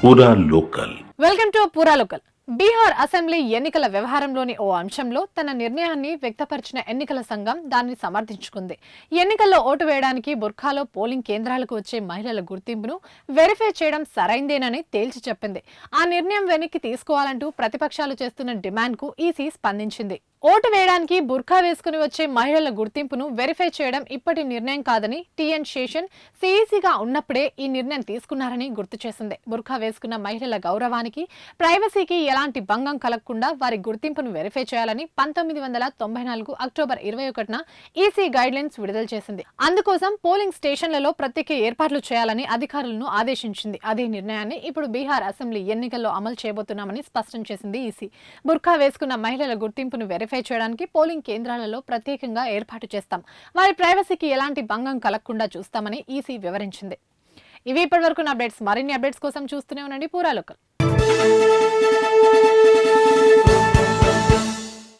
పూరా local. Welcome to పూరా local. Bihar assembly ఎన్నికల వ్యవహారంలోని ఓ అంశంలో తన నిర్ణయాన్ని వ్యక్తపరిచిన ఎన్నికల సంఘం దాన్ని సమర్థించుకుంది. ఎన్నికల్లో ఓటు వేయడానికి బుర్ఖాలో పోలింగ్ కేంద్రాలకు వచ్చే మహిళల గుర్తింపును వెరిఫై చేయడం సరైందేనని తేల్చి చెప్పింది. ఆ నిర్ణయం వెనక్కి తీసుకోవాలంటూ ప్రతిపక్షాలు చేస్తున్న డిమాండ్కు ఈసీ స్పందించింది. ఓటు వేయడానికి బుర్ఖా వేసుకుని వచ్చే మహిళల గుర్తింపును వెరిఫై చేయడం ఇప్పటి నిర్ణయం కాదని టీఎన్ శేషన్ సీఈసీగా ఉన్నప్పుడే ఈ నిర్ణయం తీసుకున్నారని గుర్తు చేసింది. బుర్ఖా వేసుకున్న మహిళల గౌరవానికి, ప్రైవసీకి ఎలాంటి భంగం కలగకుండా వారి గుర్తింపును వెరిఫై చేయాలని 1994 అక్టోబర్ 21న ఈసీ గైడ్లైన్స్ విడుదల చేసింది. అందుకోసం పోలింగ్ స్టేషన్లలో ప్రత్యేక ఏర్పాట్లు చేయాలని అధికారులను ఆదేశించింది. అదే నిర్ణయాన్ని ఇప్పుడు బీహార్ అసెంబ్లీ ఎన్నికల్లో అమలు చేయబోతున్నామని స్పష్టం చేసింది ఈసీ. బుర్ఖా వేసుకున్న మహిళల గుర్తింపును వెరిఫై చేయడానికి పోలింగ్ కేంద్రాలలో ప్రత్యేకంగా ఏర్పాటు చేస్తాం. వారి ప్రైవసీకి ఎలాంటి భంగం కలగకుండా చూస్తామని ఈసీ వివరించింది. ఇవి ఇప్పటివరకు అప్డేట్స్. మరిన్ని అప్డేట్స్ కోసం చూస్తూనే ఉండండి పూరా లోకల్.